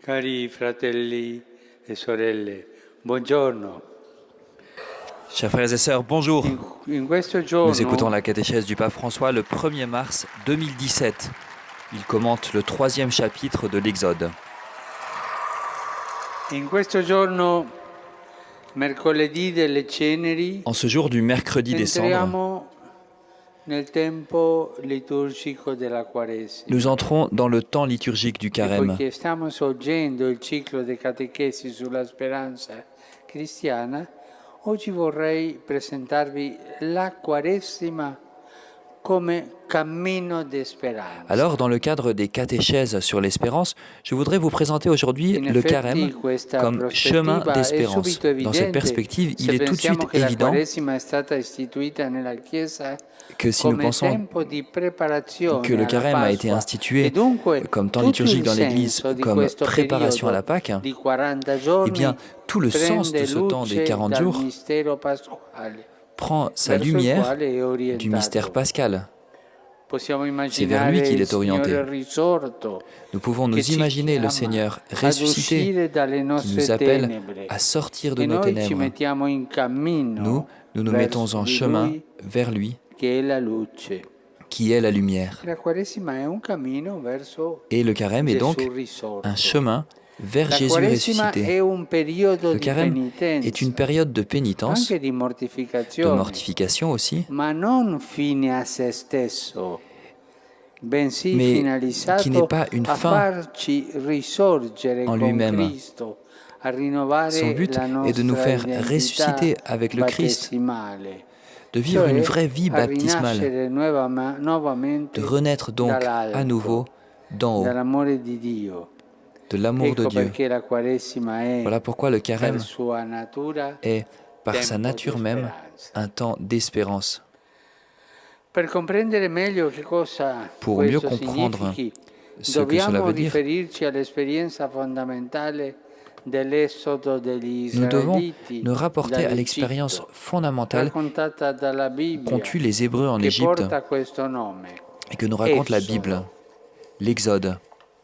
Cari fratelli e sorelle, buongiorno. Chers frères et sœurs, bonjour. In questo Nous écoutons giorno la catéchèse du pape François le 1er mars 2017. Il commente le 3e chapitre de l'Exode. In questo giorno, mercoledì delle ceneri, En ce jour du mercredi des cendres, entriamo nel tempo liturgico della Quaresima. nous entrons dans le temps liturgique du E carême. poiché stiamo svolgendo il ciclo dei catechesi sulla speranza cristiana, oggi vorrei presentarvi la Quaresima come cammino di speranza. Alors, dans le cadre des catéchèses sur l'espérance, je voudrais vous présenter aujourd'hui In le effetti, carême questa comme chemin prospettiva è d'espérance. subito Dans cette evidente perspective, il se est tout de pensiamo suite che la évident Quaresima è stata istituita nella Chiesa que si nous come pensons tempo di preparazione que le alla carême a été Pasqua, institué e dunque comme temps tutto liturgique il dans l'Église, senso di comme questo préparation à la periodo Pâque, di 40 eh giorni bien, tout le sens de prende ce temps des luce 40 dal jours mistero pasquale prend sa verso il lumière quale è du mystère orientato. pascal. Possiamo C'est vers lui immaginare qu'il il est orienté. Signore risorto Nous pouvons che nous ci imaginer le chiama Seigneur ad ressuscité uscire dalle qui nostre nous appelle tenebre à sortir de e nos noi ci ténèbres. mettiamo in Nous, cammino nous nous mettons verso en di chemin Lui vers lui che è la luce. qui est la lumière. La Quaresima è un cammino verso Et le carême est donc Gesù risorto. un chemin vers La Jésus Quaresima è ressuscité. un periodo Le di carême est penitenza, une période de pénitence, anche di de mortificazione, mortification aussi, ma non fine a se stesso, bensì mais qui n'est finalizzato pas une a fin farci risorgere en con lui-même. Cristo, a Son rinnovare but la est de nous nostra faire identità ressusciter avec le Christ, battesimale, de vivre une cioè vraie vie a baptismale, rinascere nuovamente de renaître donc à nouveau dall'alto, d'en haut, dall'amore di Dio. de l'amour de Ecco Dieu. perché la Quaresima è, Voilà pourquoi le per carême sua natura, est, par sa tempo di nature même, speranza. un temps d'espérance. Per comprendere meglio che cosa Pour mieux questo comprendre significhi, ce que cela dobbiamo veut dire, riferirci all'esperienza fondamentale dell'esodo degli nous devons Israéliti nous rapporter à l'expérience dall'Egitto, fondamentale raccontata dalla Bibbia, qu'ont eue les Hébreux en che Égypte porta questo nome. et que nous raconte la Esodo. Bible, l'Exode.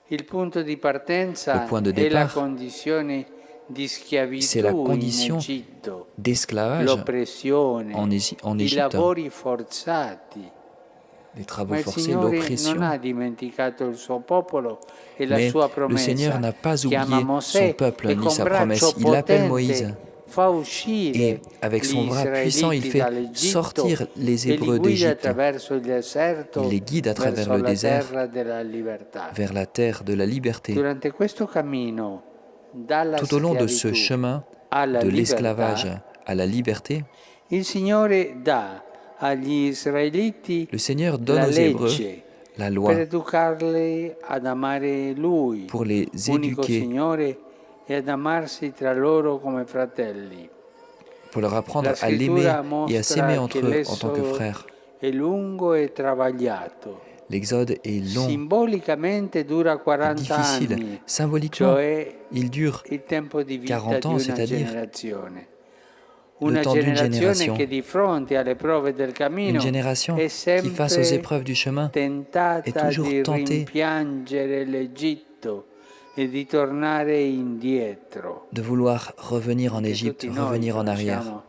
Il punto di Le partenza point de è la départ, condizione di c'est la schiavitù in condition Egitto, d'esclavage l'oppressione, en i Égypte, lavori forzati. les travaux Ma il forcés, Signore non l'oppression. ha dimenticato il suo popolo e la Mais sua le Seigneur promessa. n'a pas Chiama oublié son Mosè peuple e ni con sa braccio promesse. Il appelle Moïse potente fa uscire et avec son gli bras puissant, il israeliti fait dall'Egitto sortir les e li Hébreux guida d'Égypte. attraverso il deserto Il les guide à travers verso le la désert terra della libertà. vers la terre de la liberté. Durante questo cammino dalla Tout au long de ce schiavitù chemin alla de l'esclavage libertà, à la liberté, il Signore dà agli israeliti le Seigneur la donne aux Hébreux legge la per loi educarli ad amare Lui, pour les unico éduquer, Signore, e ad amarsi tra loro come fratelli. pour leur apprendre La à l'aimer scrittura et à s'aimer mostra entre che eux en tant que l'esodo frères. è lungo e travagliato. L'exode est long, Simbolicamente dura 40 difficile. anni, Symboliquement, cioè il dure il tempo di vita 40 di ans, una c'est-à-dire generazione. le Una temps d'une generazione génération. che di fronte alle prove del Une cammino génération è qui, face aux sempre épreuves du chemin, est tentata toujours di tentée rimpiangere l'Egitto e di tornare indietro. de vouloir revenir en Che Égypte, tutti noi revenir en arrière. conosciamo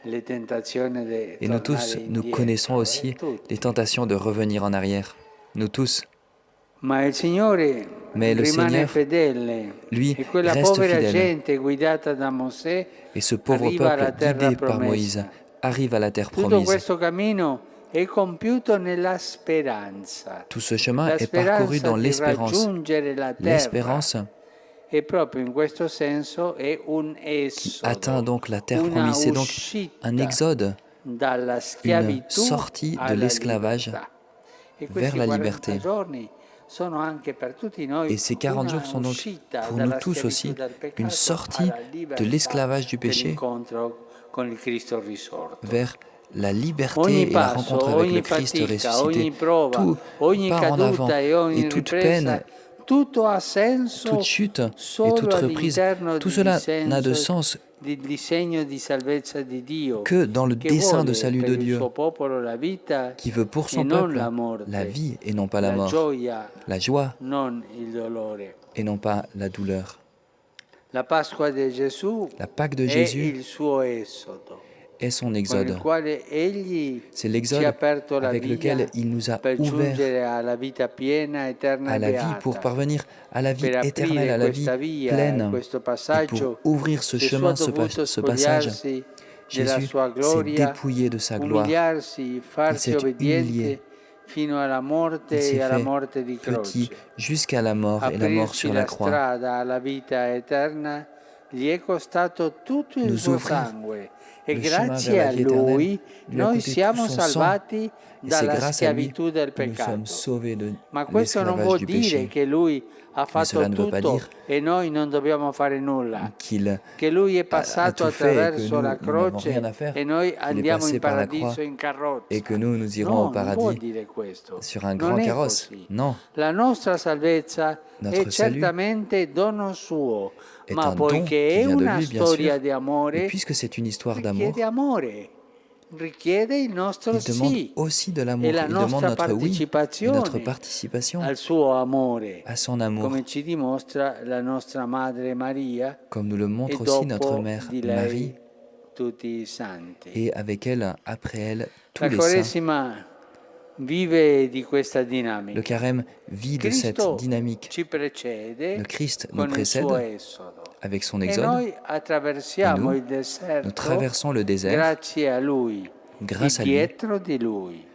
le tentazioni di Et nous tornare tous, nous indietro, connaissons aussi tutti. les tentations de revenir en arrière. Nous tous. Ma il Signore Mais le rimane Seigneur, fedele lui, e quella reste povera fidèle. gente guidata da Mosè Et ce pauvre arriva alla peuple, terra guidé par Moïse, promessa. arrive à la terre Tutto promise. questo cammino è compiuto nella speranza. Tout ce chemin La est parcouru speranza dans di l'espérance. raggiungere la terra. L'espérance E proprio in questo senso è un qui atteint esodo, donc la terre una promise. C'est donc uscita un exode, dalla une schiavitù sortie de alla l'esclavage libertà. E vers questi la 40 liberté. giorni sono anche per tutti noi Et ces 40 jours una sont donc uscita pour nous dalla tous schiavitù aussi dal une peccato sortie alla de libertà l'esclavage du péché dell'incontro con il Cristo risorto. vers la liberté Ogni et la passo, rencontre avec ogni le Christ fatica, ressuscité. ogni prova, Tout ogni pas en avant caduta e ogni et toute ripresa, peine, tutto ha senso toute chute et solo toute reprise, all'interno tout del cela n'a de dissenso sens del disegno di salvezza di Dio, que dans le che dessein de vuole salut per de il Dieu, suo popolo la vita qui veut pour e son non peuple la morte, la vie et non pas la la mort, gioia, la joie non il dolore. et non pas la douleur. La Pasqua di Gesù La Pâque de è Jésus il suo esodo, est son con il exode. quale egli C'est ci ha l'exode aperto la avec via lequel il nous a per ouvert giungere alla vita piena, eterna à e la vie pour beata. parvenir à la vie Per éternelle, aprire à la vie questa via, pleine. questo Et pour passaggio, ouvrir ce Gesù ha chemin, dovuto ce passage, spogliarsi della Jésus sua s'est gloria, dépouillé de sa gloire. umiliarsi, Il farsi s'est humilié. obbediente fino alla morte Il s'est e alla fait morte di petit croce. jusqu'à la mort et la mort Aprirci sur la la croix. strada alla vita eterna gli è costato tutto il Nous suo ouvrir sangue e le chemin vers grazie la a vie éternelle lui lui a noi coûté tout siamo son sang. salvati Et c'est dalla grâce à lui schiavitù del que nous sommes peccato. sauvés de Ma questo non l'esclavage vuol du dire péché. che lui ha Mais fatto cela ne veut pas tutto dire e noi non dobbiamo fare nulla, qu'il che lui è a passato tout fait et que attraverso la nous n'avons rien à croce faire, e noi qu'il est andiamo passé in par la croix paradiso in carrozza. et que nous irons au No, non vuol paradis dire questo. sur un Non grand è carrosse. così. Non, La nostra salvezza notre è salut certamente dono suo, est ma un don qui poiché è vient de una lui, bien storia sûr. di Et amore, puisque c'est une histoire d'amour, richiede amore, richiede il nostro il demande sì aussi de e l'amour. la Il demande nostra notre oui et notre partecipazione participation al suo amore, à son amour, come ci dimostra la nostra Madre Maria comme nous le e montre aussi notre dopo mère di Marie, lei tutti i santi. et avec elle, après elle, tous La les saints. Quaresima vive di questa Le dinamica. carême vit de cette Cristo dynamique. ci precede Le Christ nous con il suo précède esodo avec son e exode, noi et attraversiamo il nous deserto traversons le désert grazie a Lui grâce e à lui, dietro di Lui.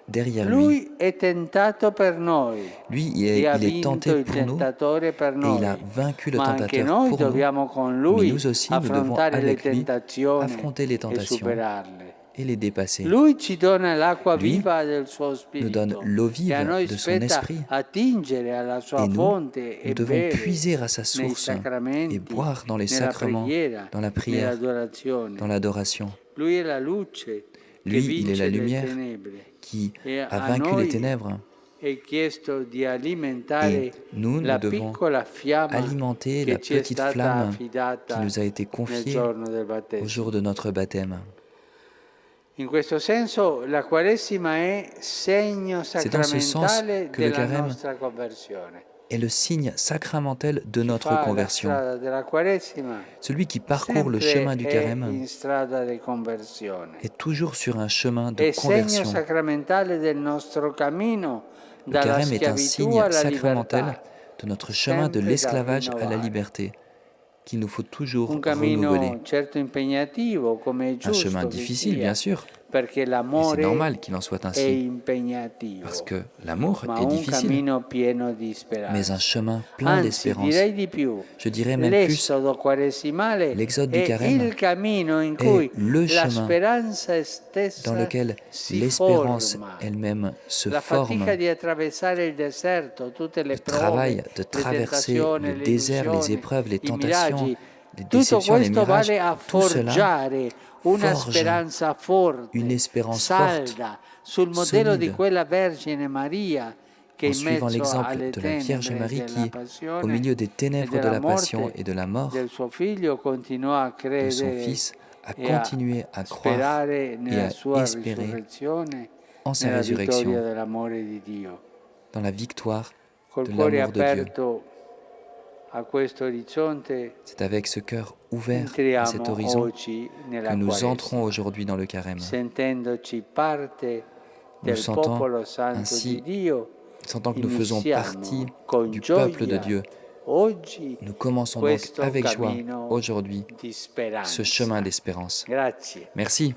derrière lui. Lui è tentato per noi Lui, e ha il est tenté vinto il pour nous tentatore per et il a noi, vaincu le ma anche tentateur noi pour nous. dobbiamo con Mais Lui nous aussi, nous devons affrontare le avec lui tentazioni affronter les e tentations superarle. et les dépasser. Lui ci dona l'acqua Lui viva del suo nous donne spirito l'eau e a vive noi de son spetta esprit. attingere alla sua Et nous, fonte nous e devons bere puiser à sa nei source et sacramenti, boire dans les nella sacrements, preghiera, dans la prière, nell'adorazione. dans l'adoration. Lui è la luce che Lui, il est la vince le lumière tenebre qui e a a vaincu les noi ténèbres. è chiesto di alimentare Et nous, la nous devons piccola fiamma alimenter che la ci è petite stata flamme affidata qui nous a été nel confiée giorno del au battesimo. jour de notre baptême. In questo senso la Quaresima è segno C'est dans ce sens sacramentale que le della carême nostra conversione. est le signe sacramentel de Chi notre fa la conversion. strada della Quaresima Celui qui parcourt le sempre chemin du è carême in strada di conversione. est toujours sur un chemin de È segno conversion. sacramentale del nostro cammino Le dalla carême est un schiavitù signe alla sacramentel libertà, de notre chemin de sempre da l'esclavage à la rinnovare. liberté, qu'il nous faut toujours Un renouveler. cammino certo impegnativo, come è Un chemin giusto che difficile, sia, bien sûr, perché et c'est l'amore normal qu'il en soit è ainsi, impegnativo, parce que l'amour ma est un difficile, cammino pieno di mais un speranza. chemin plein Anzi, d'espérance. direi di più, Je dirais même plus, l'esodo quaresimale l'exode du è carême il cammino in est cui le la chemin speranza dans stessa lequel si l'espérance forma. elle-même se La fatica forme. di attraversare il deserto, tutte le Le travail prove, de le traverser tentazioni, le le désert, les illusioni, épreuves, les i tentations, miraggi, les tutto déceptions, les questo mirages, vale a tout cela forgiare una forge speranza forte, une espérance forte, salda, sul modello di solide, quella Vergine Maria che en in suivant mezzo l'exemple alle de la Vierge tenebre Marie della qui, au passione milieu des e ténèbres de della la passion morte et de la mort del suo figlio continuò a de son credere Fils, a e a continué à croire sperare et nella à sua espérer risurrezione, en sa nella vittoria résurrection, dell'amore di Dio. dans la victoire Col de cuore l'amour de Dieu. aperto a questo orizzonte C'est avec ce cœur ouvert à cet entriamo horizon oggi que nella nous Quaresima, entrons aujourd'hui dans le carême, sentendoci parte nous del sentant popolo santo ainsi, di Dio. sentant que nous faisons partie Iniziamo con du peuple de gioia Dieu. oggi Nous commençons donc questo avec joie cammino aujourd'hui di ce speranza. chemin d'espérance. Grazie. Merci.